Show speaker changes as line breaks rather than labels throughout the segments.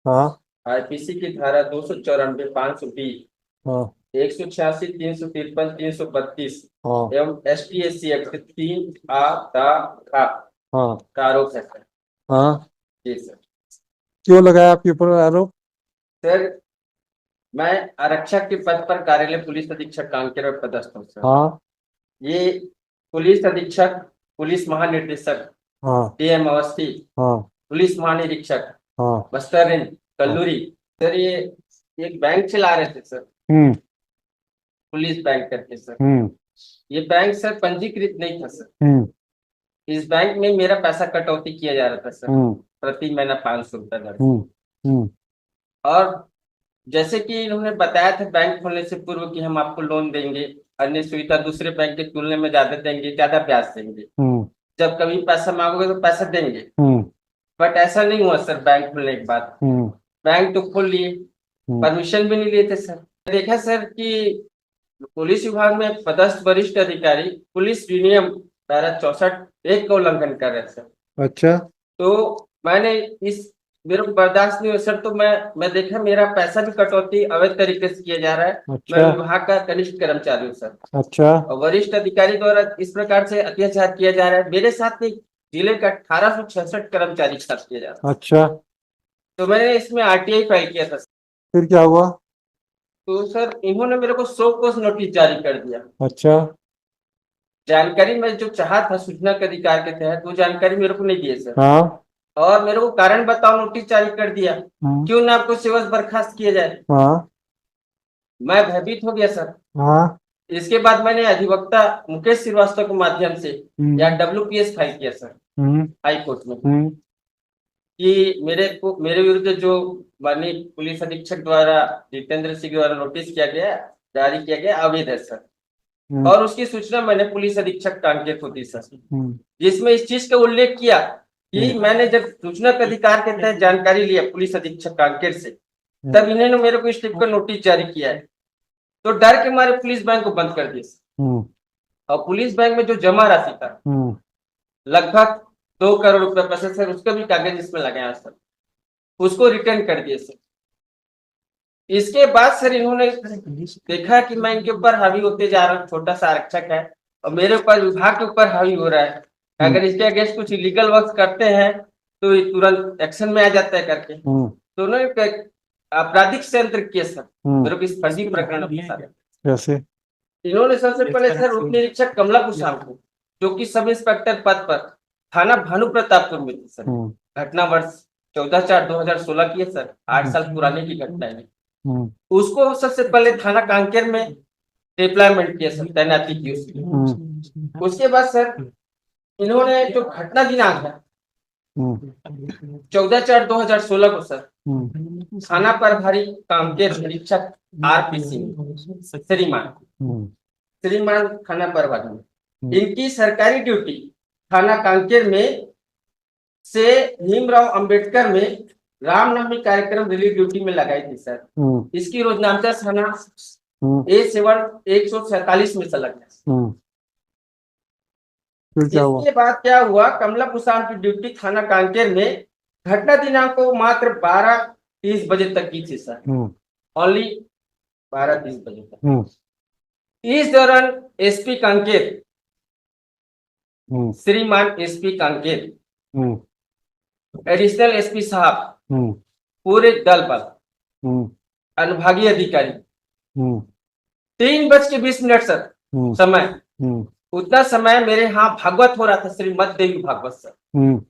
हाँ।
आईपीसी की धारा 294, 520,
हाँ।
186, 353, 332
हाँ।
एवं एसटीएससी एक्ट 3 आ
हाँ।
का आरोप है सर।
हाँ।
जी सर।
क्यों लगाया आपके ऊपर आरोप?
सर, मैं आरक्षक के पद पर कार्यालय पुलिस अधीक्षक कांकेर में पदस्थ हूँ सर।
हाँ।
ये पुलिस अधीक्षक, पुलिस महानिदेशक
हाँ।
डीएम अवस्थी,
हाँ।
पुलिस महानिरीक्षक
हाँ।
बस्तर रेंज
हाँ।
कल्लूरी, सर ये एक बैंक चला रहे थे सर,
हम्म।
पुलिस बैंक करके सर।
हम्म।
ये बैंक सर पंजीकृत नहीं था सर।
हम्म।
इस बैंक में मेरा पैसा कटौती किया जा रहा था सर,
हम्म।
प्रति महीना 500 रुपये दर से।
हम्म। हम्म।
और जैसे कि इन्होंने बताया था बैंक खोलने से पूर्व कि हम आपको लोन देंगे, अन्य सुविधा दूसरे बैंक के तुलना में ज्यादा देंगे, ज्यादा ब्याज देंगे,
हम्म।
जब कभी पैसा मांगोगे तो पैसा देंगे।
हम्म।
बट ऐसा नहीं हुआ सर। बैंक खुलने के बाद
हम्म।
बैंक तो खोल लिए,
हम्म।
परमिशन भी नहीं लिए थे सर। देखा सर कि पुलिस विभाग में पदस्थ वरिष्ठ अधिकारी पुलिस विनियम धारा 64(1) का उल्लंघन कर रहे हैं सर।
अच्छा।
तो मैंने इस मेरे को बर्दाश्त नहीं हुआ सर। तो मैं देखा मेरा पैसा भी कटौती अवैध तरीके से किया जा रहा है। मैं
अच्छा।
विभाग का कनिष्ठ कर्मचारी हूँ सर,
अच्छा।
और वरिष्ठ अधिकारी द्वारा इस प्रकार से अत्याचार किया जा रहा है। मेरे साथ नहीं, जिले का 1866 कर्मचारी के साथ किया जा रहा है।
अच्छा।
तो मैंने इसमें आरटीआई फाइल किया था।
फिर क्या हुआ?
तो सर इन्होंने मेरे को सौ कोस नोटिस जारी कर दिया।
अच्छा।
जानकारी मैं जो चाहा था सूचना के अधिकार के तहत, वो जानकारी मेरे को नहीं दिए सर।
हाँ।
और मेरे को कारण बताओ नोटिस जारी कर दिया,
हम्म।
क्यों ना आपको सेवा से बर्खास्त किया जाए।
हाँ।
मैं भयभीत हो गया सर।
हाँ।
इसके बाद मैंने अधिवक्ता मुकेश श्रीवास्तव के माध्यम से या
हम्म।
डब्ल्यूपीएस फाइल किया सर,
हम्म।
हाई कोर्ट में,
हम्म।
कि मेरे विरुद्ध जो माननीय पुलिस अधीक्षक द्वारा, जितेंद्र सिंह द्वारा नोटिस किया गया, जारी किया गया, अवैध है सर।
हम्म।
और उसकी सूचना मैंने पुलिस अधीक्षक कांकेर को दी सर,
हम्म।
जिसमें इस चीज का उल्लेख किया कि
हम्म।
मैंने जब सूचना के अधिकार के तहत जानकारी लिया पुलिस अधीक्षक कांकेर से,
हम्म।
तब इन्होंने मेरे को इस टिप का नोटिस जारी किया है। तो डर के मारे पुलिस बैंक को बंद कर दिया सर।
हम्म।
और पुलिस बैंक में जो जमा राशि था,
हम्म।
लगभग 2 करोड़ रुपए पैसे सर, उसका भी कागज इसमें लगाया सर, उसको रिटर्न कर दिए सर। इसके बाद सर इन्होंने देखा कि मैं इनके ऊपर हावी होते जा रहा हूँ, छोटा सा आरक्षक है और मेरे ऊपर, विभाग के ऊपर हावी हो रहा है।
हम्म।
अगर इसके अगेंस्ट कुछ इलीगल वर्क करते हैं तो ये तुरंत एक्शन में आ जाता है करके।
हम्म।
तो उन्होंने एक आपराधिक षड्यंत्र किया सर,
हम्म।
मेरे को इस फर्जी प्रकरण के साथ।
कैसे?
इन्होंने सबसे पहले सर उप निरीक्षक कमला कुशाल को, जो कि सब इंस्पेक्टर पद पर थाना भानु प्रतापपुर में थी सर।
हम्म।
घटना वर्ष 14/4/2016 की है सर, 8 साल पुराने की घटना है।
हम्म।
उसको सबसे पहले थाना कांकेर में डिप्लॉयमेंट किया सर, तैनाती की उसकी।
हम्म।
उसके बाद सर इन्होंने जो घटना दिनांक है
हम्म।
14/4/2016 को सर,
हम्म।
थाना प्रभारी कांकेर निरीक्षक आरपी सिंह श्रीमान,
हम्म।
श्रीमान थाना प्रभारी में,
हम्म।
इनकी सरकारी ड्यूटी थाना कांकेर में से भीमराव अंबेडकर में रामनवमी कार्यक्रम रिलीफ ड्यूटी में लगाई थी सर।
हम्म।
इसकी रोजनामचा थाना
हम्म।
A7 147 में संलग्न है।
हम्म। फिर क्या हुआ?
इसके बाद क्या हुआ, कमला कुशाल की ड्यूटी थाना कांकेर में घटना दिनांक को मात्र 12:30 बजे तक की थी सर,
हम्म।
ओनली 12:30 बजे तक।
हम्म।
इस दौरान एसपी कांकेर,
हम्म।
श्रीमान एसपी कांकेर,
हम्म।
एडिशनल एसपी साहब,
हम्म।
पूरे दल पर,
हम्म।
अनुभागीय अधिकारी,
हम्म।
3:20 सर
हम्म।
समय,
हम्म।
उतना समय मेरे यहाँ भागवत हो रहा था, श्रीमद देवी भागवत सर।
हम्म।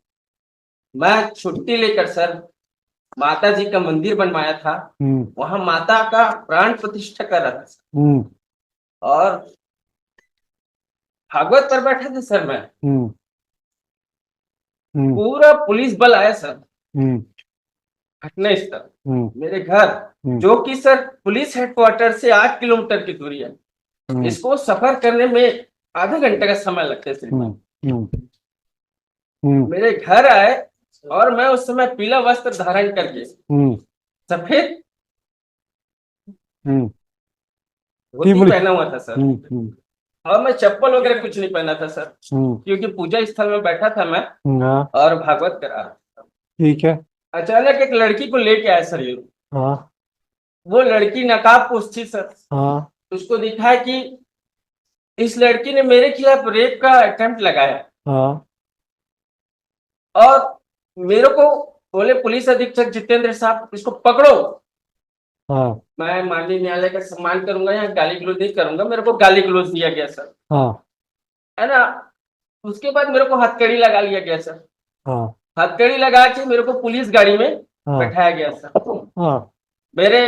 मैं छुट्टी लेकर सर माता जी का मंदिर बनवाया था,
हम्म।
वहां माता का प्राण प्रतिष्ठा कर रहा था सर।
हम्म।
और भागवत पर बैठा था सर मैं,
हम्म। हम्म।
पूरा पुलिस बल आया सर
हम्म।
घटना स्थल,
हम्म।
मेरे घर,
हम्म।
जो कि सर पुलिस हेडक्वार्टर से 8 किलोमीटर की दूरी है।
हम्म।
इसको सफर करने में आधा घंटे का समय लगता है
हम्म।
श्रीमान।
हम्म। हम्म।
मेरे घर आए और मैं उस समय पीला वस्त्र धारण करके,
हम्म।
सफेद
हम्म। नहीं
धोती
बोली।
पहना हुआ था सर,
हम्म।
और मैं चप्पल वगैरह कुछ नहीं पहना था सर,
हम्म।
क्योंकि पूजा स्थल में बैठा था मैं
हाँ।
और भागवत करा रहा था।
ठीक है।
अचानक एक लड़की को लेके आया सर ये लोग।
हाँ
वो लड़की नकाबपोश थी सर।
हाँ
उसको दिखा है कि इस लड़की ने मेरे खिलाफ रेप का अटेम्प्ट लगाया
हाँ
और मेरे को बोले पुलिस अधीक्षक जितेंद्र साहब इसको पकड़ो।
हाँ
मैं माननीय न्यायालय का सम्मान करूंगा, यहाँ गाली गलौज नहीं करूंगा। मेरे को गाली गलौज दिया गया सर,
हाँ
है ना। उसके बाद मेरे को हथकड़ी लगा लिया गया सर।
हाँ
हथकड़ी लगा के मेरे को पुलिस गाड़ी में
हाँ
बैठाया गया सर।
हाँ
मेरे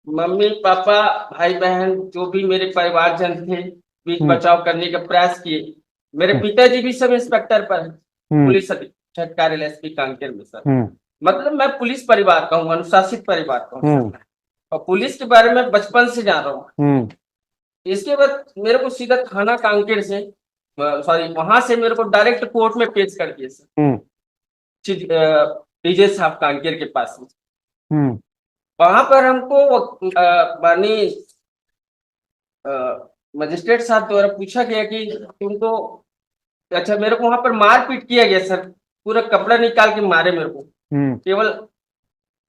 मम्मी पापा भाई बहन जो भी मेरे परिवारजन थे बीच
हम्म,
बचाव करने का प्रयास किए। मेरे
हम्म,
पिताजी भी सब इंस्पेक्टर पर है,
हम्म,
पुलिस अधीक्षक कार्यालय एसपी कांकेर में सर।
हम्म,
मतलब मैं पुलिस परिवार का हूँ, अनुशासित परिवार का हूँ
हम्म,
सर। और पुलिस के बारे में बचपन से जान रहा हूँ।
हम्म,
इसके बाद मेरे को सीधा थाना कांकेर से, सॉरी, वहां से मेरे को डायरेक्ट कोर्ट में पेश कर दिए सर,
हम्म,
डीजे साहब कांकेर के पास में।
हम्म,
वहां पर हमको माननीय मजिस्ट्रेट साहब द्वारा पूछा गया कि तुमको, अच्छा, मेरे को वहां पर मारपीट किया गया सर। पूरा कपड़ा निकाल के मारे मेरे को,
हम्म,
केवल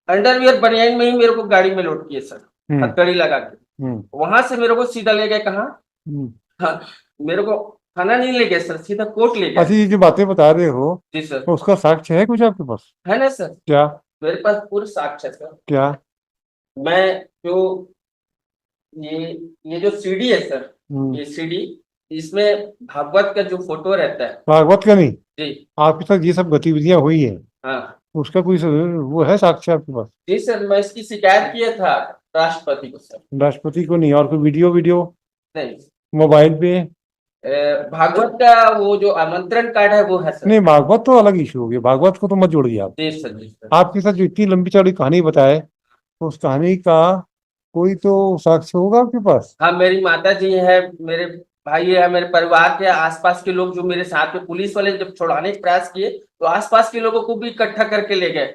अंडरवियर बनियान में ही मेरे को गाड़ी में लोड किए सर,
हम्म,
हथकड़ी लगा के।
हम्म,
वहां से मेरे को सीधा ले गए कहाँ,
हम्म।
हाँ, मेरे को थाना नहीं ले गए सर, सीधा कोर्ट ले
अच्छा,
गए।
ये जो बातें बता रहे हो
जी सर।
तो उसका साक्ष्य है कुछ आपके पास?
है ना सर,
क्या?
मेरे पास पूरा साक्ष्य है सर।
क्या?
मैं जो ये ये जो सीडी है सर,
हम्म।
ये सीडी, इसमें भागवत का जो फोटो रहता है।
भागवत का नहीं?
जी
आपके साथ ये सब गतिविधियां हुई है,
हाँ।
उसका कोई वो है साक्ष्य आपके पास?
जी सर, मैं इसकी शिकायत किया था राष्ट्रपति को सर।
राष्ट्रपति को नहीं? और कोई वीडियो वीडियो
नहीं,
मोबाइल पे?
भागवत का वो जो आमंत्रण कार्ड है वो है सर।
नहीं, भागवत तो अलग इशू हो गया, भागवत को तो मत जोड़िए आप।
जी सर, जी सर।
आपके साथ जो इतनी लंबी चौड़ी कहानी बताए, तो उस कहानी का कोई तो साक्ष्य होगा आपके पास?
हाँ, मेरी माता जी है, मेरे भाई है, मेरे परिवार के आसपास के लोग जो मेरे साथ में, पुलिस वाले जब छुड़ाने का प्रयास किए तो आसपास के लोगों को भी इकट्ठा करके ले गए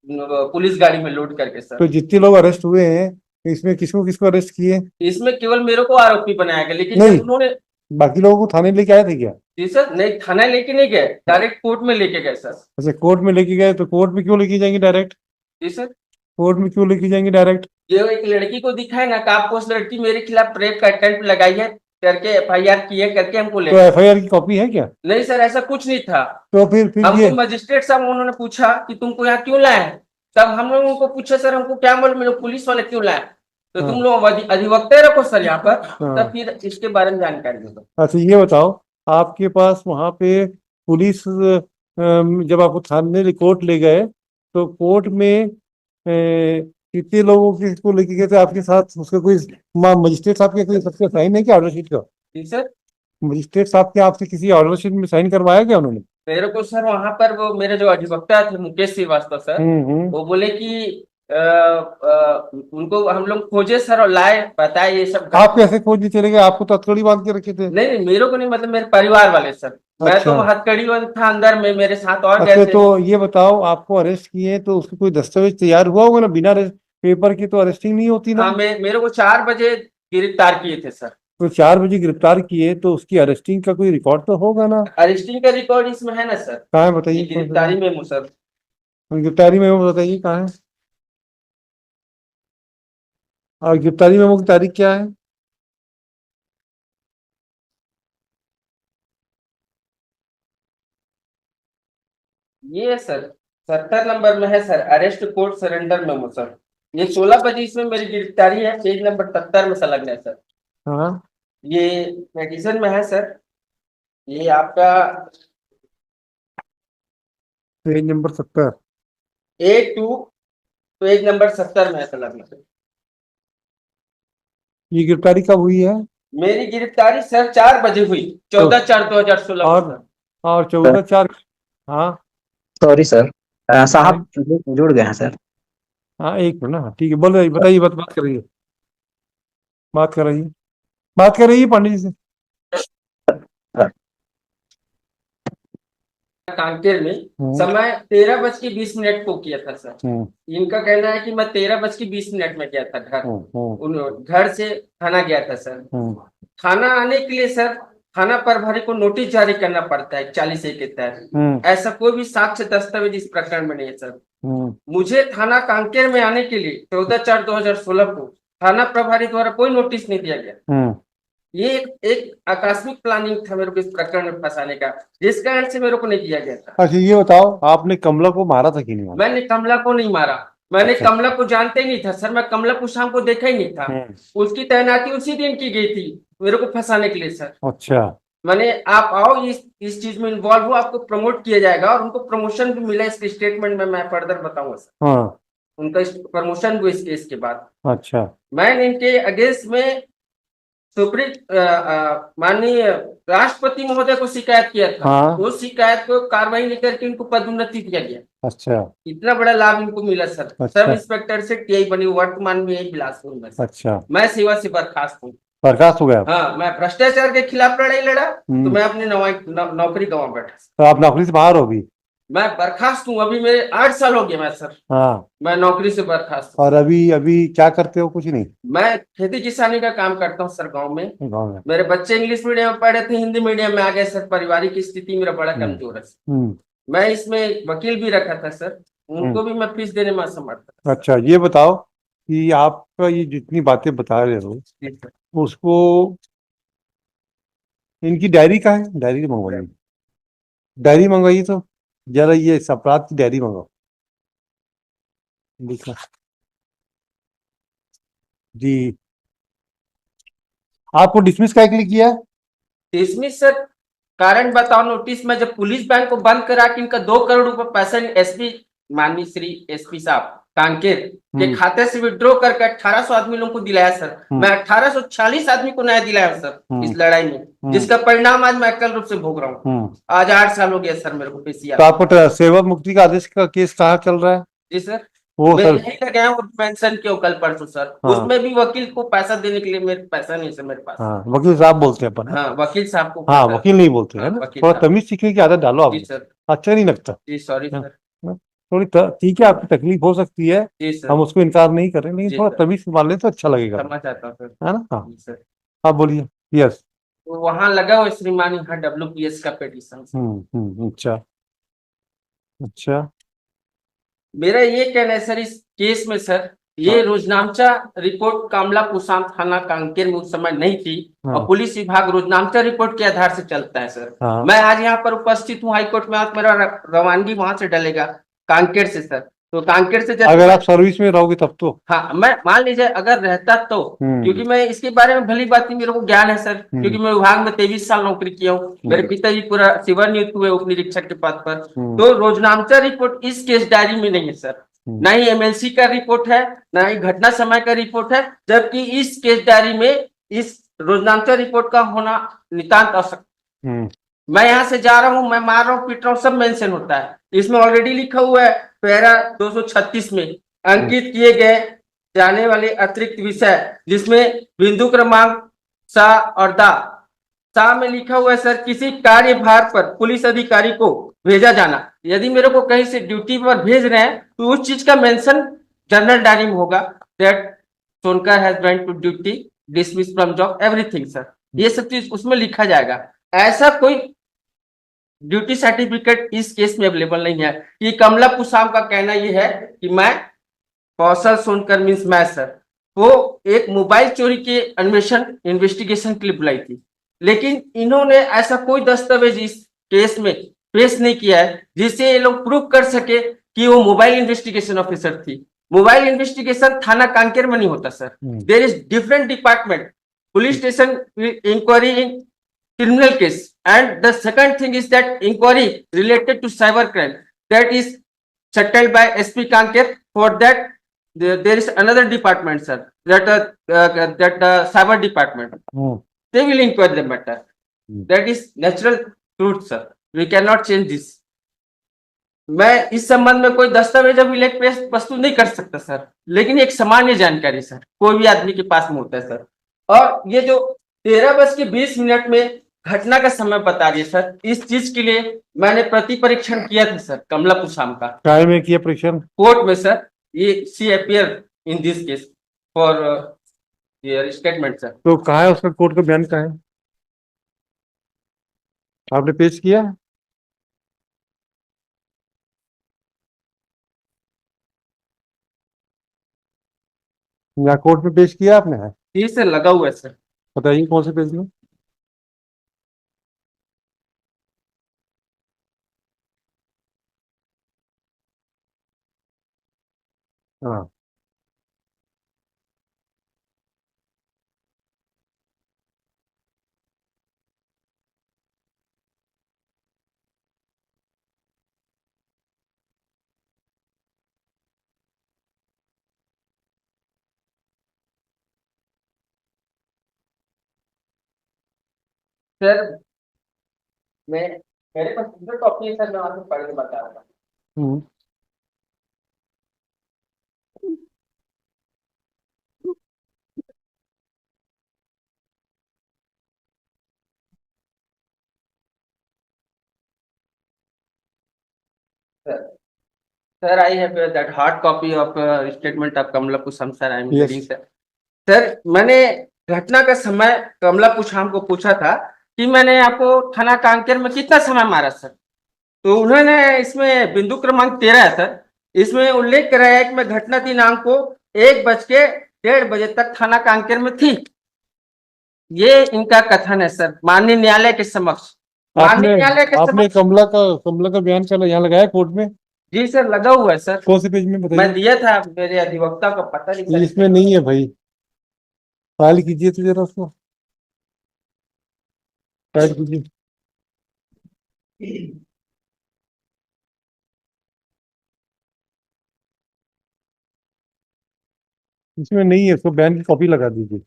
पुलिस गाड़ी में लोड करके सर।
तो जितने लोग अरेस्ट हुए हैं इसमें किसको किसको अरेस्ट किए?
इसमें केवल मेरे को आरोपी बनाया गया, लेकिन
नहीं,
जब उन्होंने,
बाकी लोगों को थाने लेके आए थे क्या?
जी सर, नहीं, थाना लेके नहीं गए, डायरेक्ट कोर्ट में लेके गए सर।
अच्छा, कोर्ट में लेके गए, तो कोर्ट में क्यों लेके जाएंगे डायरेक्ट?
जी सर,
कोर्ट में क्यों लेके जाएंगे डायरेक्ट?
ये एक लड़की को दिखाए ना, आपको उस लड़की मेरे खिलाफ रेप का अटेम्प्ट लगाई है करके एफआईआर की है करके हमको ले
तो
गए।
एफआईआर की कॉपी है क्या?
नहीं सर, ऐसा कुछ नहीं था।
तो फिर
हमको
ये
मजिस्ट्रेट साहब उन्होंने पूछा कि तुमको यहाँ क्यों लाए हैं। तब हम लोग उनको पूछा सर हमको क्या मालूम, मेरे पुलिस वाले क्यों लाए, तो
हाँ
तुम लोग अधिवक्ता रखो सर यहाँ पर,
हाँ।
तब फिर इसके बारे में जानकारी दे दो।
अच्छा, ये बताओ, आपके पास वहां पे पुलिस जब आपको थाने कोर्ट ले गए, तो कोर्ट में कितने लोगों के को लेके गए थे आपके साथ? उसका कोई मजिस्ट्रेट साहब के कोई सबके साइन है क्या ऑर्डर शीट का?
जी सर,
मजिस्ट्रेट साहब के आपसे किसी ऑर्डर शीट में साइन करवाया क्या उन्होंने?
मेरे को सर वहां पर वो मेरे जो अधिवक्ता थे मुकेश श्रीवास्तव सर,
हम्म।
वो बोले कि उनको हम लोग खोजे सर और लाए, बताए ये सब।
आप कैसे खोज नहीं चले गए? आपको तो हथकड़ी बांध के रखे थे।
नहीं नहीं, मेरे को नहीं, मतलब मेरे परिवार वाले सर। मैं तो
अच्छा।
हथकड़ी बंद था अंदर में, मेरे साथ और
अच्छा,
गए थे।
तो ये बताओ, आपको अरेस्ट किए तो उसका कोई दस्तावेज तैयार हुआ होगा ना? बिना पेपर के तो अरेस्टिंग नहीं होती ना?
हाँ, मेरे को 4 बजे गिरफ्तार किए थे सर।
तो 4 बजे गिरफ्तार किए तो उसकी अरेस्टिंग का कोई रिकॉर्ड तो होगा ना?
अरेस्टिंग का रिकॉर्ड इसमें है ना सर,
कहाँ है
ये
बताइए?
गिरफ्तारी में सर।
गिरफ्तारी मेमो बताइए कहाँ है? और गिरफ्तारी मेमो की तारीख क्या है?
ये है सर, 70 नंबर में है sir, arrest court surrender memo sir. ये 16 बजे इसमें मेरी गिरफ्तारी है, पेज नंबर 70 में संलग्न है सर।
हाँ,
ये पेटिशन में है सर, ये आपका
page number 70।
A2 page number 70 में है संलग्न।
ये गिरफ्तारी कब हुई है?
मेरी गिरफ्तारी सर 4 बजे हुई, 14/4/2016 को
और
सर।
और 14/4। हाँ
सॉरी सर,
हाँ
साहब जुड़ गए हैं सर।
हाँ, एक मिनट ना, ठीक है, बोल रही बताइए, बात करिए, बात कर रही है, बात कर रही है पंडित जी से।
कांकेर में समय 13:20 को किया था सर। इनका कहना है कि मैं 13:20 में गया था घर, घर से थाना गया था सर। थाना आने के लिए सर थाना प्रभारी को नोटिस जारी करना पड़ता है 40A के तहत। ऐसा कोई भी साक्ष्य दस्तावेज इस प्रकरण में नहीं है सर। मुझे थाना कांकेर में आने के लिए 14/4/2016 को थाना प्रभारी द्वारा कोई नोटिस नहीं दिया गया। ये एक आकस्मिक प्लानिंग था मेरे को इस प्रकरण में फंसाने का, जिस कारण से मेरे को नहीं दिया गया था।
अच्छा ये बताओ, आपने कमला को मारा था कि नहीं मारा?
मैंने कमला को नहीं मारा, मैंने
अच्छा।
कमला को जानते ही नहीं था सर, मैं कमला को शाम को देखा ही नहीं था। उसकी तैनाती उसी दिन की गई थी मेरे को फंसाने के लिए सर।
अच्छा।
मैंने आप आओ इस चीज में इन्वॉल्व हो, आपको प्रमोट किया जाएगा और उनको प्रमोशन भी मिला इसके स्टेटमेंट में मैं फर्दर बताऊंगा सर।
हाँ।
उनका प्रमोशन हुआ इस केस के बाद।
अच्छा।
मैंने इनके अगेंस्ट में सुप्रीम माननीय राष्ट्रपति महोदय को शिकायत किया था।
हाँ।
उस शिकायत को कार्रवाई नहीं करके इनको पदोन्नति दिया गया।
अच्छा।
इतना बड़ा लाभ इनको मिला सर।
अच्छा।
सब इंस्पेक्टर से टीआई बनी, वर्तमान में यही बिलासपुर में सर।
अच्छा,
मैं सेवा से बर्खास्त हूँ।
बर्खास्त हो गया आप?
हाँ, मैं भ्रष्टाचार के खिलाफ लड़ाई लड़ा तो मैं अपनी नौकरी गंवा बैठा।
तो आप नौकरी से बाहर हो भी?
मैं बर्खास्त हूँ, अभी मेरे 8 साल हो गए मैं सर।
हाँ।
मैं नौकरी से बर्खास्त हूँ।
और अभी अभी क्या करते हो? कुछ नहीं?
मैं खेती किसानी का काम करता हूँ सर गाँव में।
गाँव में?
मेरे बच्चे इंग्लिश मीडियम में पढ़े थे, हिंदी मीडियम में आ गए सर। पारिवारिक स्थिति मेरा बड़ा कमजोर है सर। मैं इसमें वकील भी रखा था सर, उनको भी मैं फीस देने में असमर्थ था।
अच्छा ये बताओ कि आपका ये जितनी बातें बता रहे हो
जी सर।
उसको, इनकी डायरी का है? डायरी मंगवाइए, डायरी मंगवाइए तो जरा, ये इस अपराध की डायरी मंगाओ। लिखा जी। आपको डिसमिस क्या के लिए किया है?
डिसमिस सर, कारण बताओ नोटिस में जब पुलिस बैंक को बंद करा के इनका 2 करोड़ रुपए पैसा एसपी माननीय श्री एसपी साहब कांकेर के खाते से विड्रॉ करके 1800 आदमी लोगों को दिलाया सर। मैं 1840 आदमी को न्याय दिलाया सर इस लड़ाई में, जिसका परिणाम आज मैं अकल रूप से भोग रहा हूँ। आज 8 साल हो गया सर मेरे को पेशिया।
तो आपको सेवा मुक्ति का आदेश का केस कहाँ चल रहा है?
जी सर,
वो
मैं
सर
यही लगाया हूँ मेंशन किया कल परसों सर।
हाँ।
उसमें भी वकील को पैसा देने के लिए मेरे पैसा नहीं सर मेरे पास।
हाँ, वकील साहब बोलते हैं अपन।
हाँ, वकील साहब को।
हाँ, वकील नहीं बोलते हैं ना।
वकील
थोड़ा
साहब।
तमीज सीखने की आदत डालो आप।
जी सर।
अच्छा नहीं लगता?
जी सॉरी
हाँ,
सर।
थोड़ी ठीक है, आपकी तकलीफ हो सकती है,
जी सर।
हम उसको इनकार नहीं कर रहे, लेकिन
जी
थोड़ा
सर।
तमीज संभाल ले तो अच्छा लगेगा,
क्षमा चाहता हूँ सर।
है ना? हाँ।
जी सर।
हाँ बोलिए। यस।
तो वहां लगा हुआ श्रीमान यहाँ WPS का पिटीशन।
अच्छा। अच्छा।
मेरा ये कहना है सर, इस केस में सर ये रोजनामचा रिपोर्ट कामला कुसाम थाना कांकेर में उस समय नहीं थी। और पुलिस विभाग रोजनामचा रिपोर्ट के आधार से चलता है सर। मैं आज यहाँ पर उपस्थित हूँ हाईकोर्ट में, आज मेरा रवानगी वहां से डलेगा कांकेर से सर। तो कांकेर से जब
अगर आप सर्विस में रहोगे तब तो
हाँ, मैं मान लीजिए अगर रहता तो, क्योंकि मैं इसके बारे में भली बात मेरे को ज्ञान है सर, क्योंकि मैं विभाग में 23 साल नौकरी किया हूँ। मेरे पिताजी पूरा सेवा नियुक्त हुए उप निरीक्षक के पद पर। तो रोजनामचा रिपोर्ट इस केस डायरी में नहीं है सर, ना ही MLC का रिपोर्ट है, ना ही घटना समय का रिपोर्ट है, जबकि इस केस डायरी में इस रोजनामचा रिपोर्ट का होना नितांत आवश्यक। मैं यहाँ से जा रहा हूँ, मैं मार रहा हूँ, पीट रहा हूँ, सब मेंशन होता है इसमें। ऑलरेडी लिखा हुआ है पैरा 236 में अंकित किए गए जाने वाले अतिरिक्त विषय, जिसमें बिंदु क्रमांक सा और दा सा में लिखा हुआ है सर, किसी कार्यभार पर पुलिस अधिकारी को भेजा जाना। यदि मेरे को कहीं से ड्यूटी पर भेज रहे हैं तो उस चीज का मेंशन जनरल डायरी में होगा, that Sonkar has went to duty, dismiss from job, everything sir. ये सब चीज उसमें लिखा जाएगा। ऐसा कोई ड्यूटी सर्टिफिकेट इस केस में अवेलेबल नहीं है। ये कमला पुसाम का कहना यह है कि मैं कौशल सोनकर मीन्स मैं सर वो एक मोबाइल चोरी के अन्वेषण इन्वेस्टिगेशन के लिए बुलाई थी, लेकिन इन्होंने ऐसा कोई दस्तावेज इस केस में पेश नहीं किया है जिससे ये लोग प्रूव कर सके कि वो मोबाइल इन्वेस्टिगेशन ऑफिसर थी। मोबाइल इन्वेस्टिगेशन थाना कांकेर में नहीं होता sir, there is different department, police station inquiry in criminal case, and the second thing is that inquiry related to cyber crime that is settled by SP Kanker. For that there is another department sir, that cyber department, they will inquire the matter. That is natural truth sir, we cannot change this. मैं इस संबंध में कोई दस्तावेज अभिलेख प्रस्तुत नहीं कर सकता सर, लेकिन एक सामान्य जानकारी सर कोई भी आदमी के पास में होता है सर। और ये जो 13:20 में घटना का समय बता रही है सर, इस चीज के लिए मैंने प्रति परीक्षण किया था सर कमला पुसाम का।
काय में किया परीक्षण? कोर्ट
में सर। ये see appear in this case for statement sir.
तो कहाँ है उसका कोर्ट का बयान? कहाँ है? आपने पेश किया? यहाँ कोर्ट में पेश किया आपने है?
ये सर लगा हुआ है सर।
बताइए कौन से पेज में? हाँ,
सर मैं मेरे पास सिंगल कॉपी है सर, मैं आपको पढ़ के बता रहा हूँ।
हम्म,
Sir, sir, I have that hard copy of statement of Kamla Pusham, sir. I am
Yes.
reading, sir. Sir मैंने घटना का समय कमला पुछाम को पूछा था कि मैंने आपको थाना कांकेर में कितना समय मारा सर, तो उन्होंने इसमें बिंदु क्रमांक 13 है सर, इसमें उल्लेख कराया है कि मैं घटना दिनांक को 1:01 तक थाना कांकेर में थी। ये इनका कथन है सर माननीय न्यायालय के समक्ष।
आपने
माननीय न्यायालय के
आपने
समक्ष
कमला का बयान चला यहाँ लगाया कोर्ट में?
जी सर लगा हुआ है सर,
कौन से पेज में
मैं
बताइए?
दिया था, मेरे अधिवक्ता को पता नहीं सर।
इसमें नहीं है भाई, फाइल कीजिए तो जरा उसको, फाइल कीजिए। इसमें नहीं है, उसको बयान की कॉपी लगा दीजिए।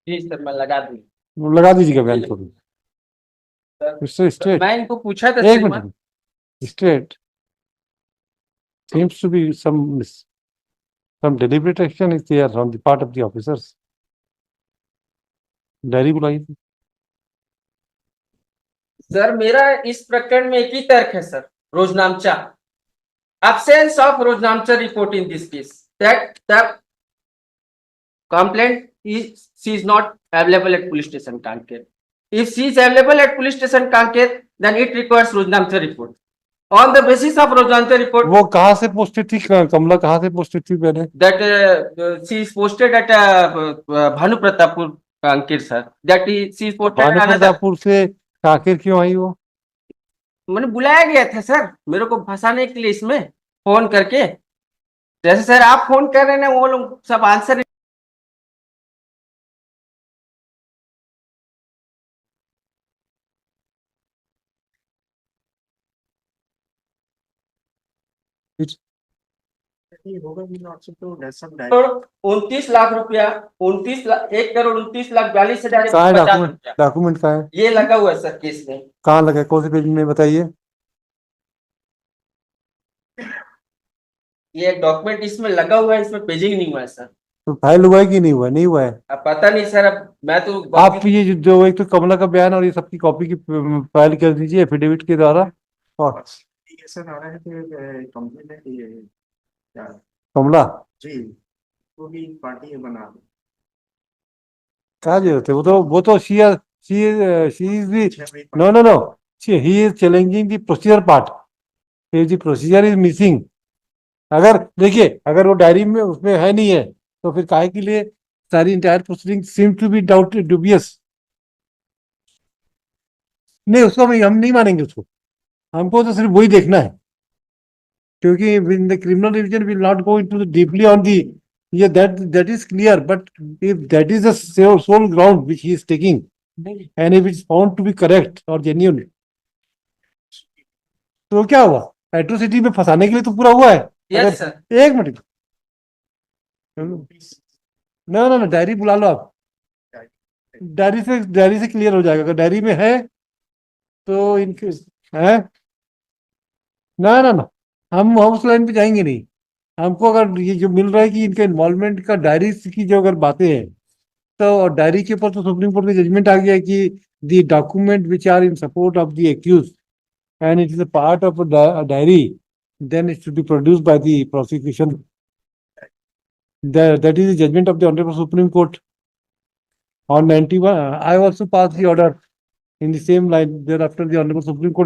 जी सर मैं लगा दूँ।
वो लगा दीजिएगा बयान को भी। स्ट्रेट,
मैं इनको पूछा था
एक
श्रीमान,
minute, straight seems to be some deliberate action is there on the part of the officers. Diary बुलाई थी।
सर मेरा इस प्रकरण में एक ही तर्क है सर, रोजनामचा, absence of रोजनामचा report in this case, that the complaint is she is not available at police station Kanker. If she is available at police station Kanker, then it requires रोजनामचा report. On the basis of रोजनामचा report,
वो कहाँ से posted थी? कमला कहाँ से posted थी पहले?
that she is posted at Bhanu Pratappur Kanker sir. That is she is posted at
Bhanu
another.
Pratappur से कांकेर क्यों आई वो?
मैंने बुलाया गया था सर मेरे को फंसाने के लिए इसमें फोन करके, जैसे सर आप फोन कर रहे हैं ना वो लोग सब आंसर। करोड़ 29 लाख रुपया, 1,29,29,42,050
कहाँ है
रुपया
डॉक्यूमेंट कहाँ है?
ये लगा हुआ है सर केस में।
कहाँ लगा है? कौन से पेज में बताइए?
ये डॉक्यूमेंट इसमें लगा हुआ है, इसमें पेजिंग नहीं हुआ है सर।
तो फाइल हुआ है कि नहीं हुआ? नहीं हुआ है।
अब पता नहीं सर, अब मैं तो
आप ये जो एक तो कमला का बयान और ये सबकी कॉपी की फाइल कर दीजिए एफिडेविट के द्वारा। और
सर आ रहा है कि कंपनी ने ये क्या
कमला
जी वो भी पार्टी है बना दो।
क्या जरूरत है? वो तो she is the no no no he is challenging the procedure part. The procedure is missing. अगर देखिए, अगर वो डायरी में उसमें है नहीं है तो फिर काहे के लिए सारी entire proceeding seem to be dubious. नहीं, उसको हम नहीं मानेंगे उसको। हमको तो सिर्फ वही देखना है, क्योंकि the criminal division will not go into deeply on the ये that is clear, but if that is the sole ground which he is taking and if it's found to be correct और genuine, तो क्या हुआ? Atrocity में फंसाने के लिए तो पूरा हुआ है।
Yes sir.
एक मिनट, ना ना ना डायरी बुला लो आप, डायरी से क्लियर हो जाएगा। अगर डायरी में है तो इनके है ना ना ना हम उस लाइन पे जाएंगे नहीं। हमको अगर ये जो मिल रहा है कि इनके इन्वॉल्वमेंट का डायरी की जो अगर बातें हैं, तो डायरी के ऊपर तो सुप्रीम कोर्ट का जजमेंट आ गया है कि the document which are in support of the accuse and it is a part of a diary, then it should be produced by the prosecution. That is the judgment of the Honorable Supreme Court on 91. I also passed the order in the same line, thereafter the Honorable Supreme Court has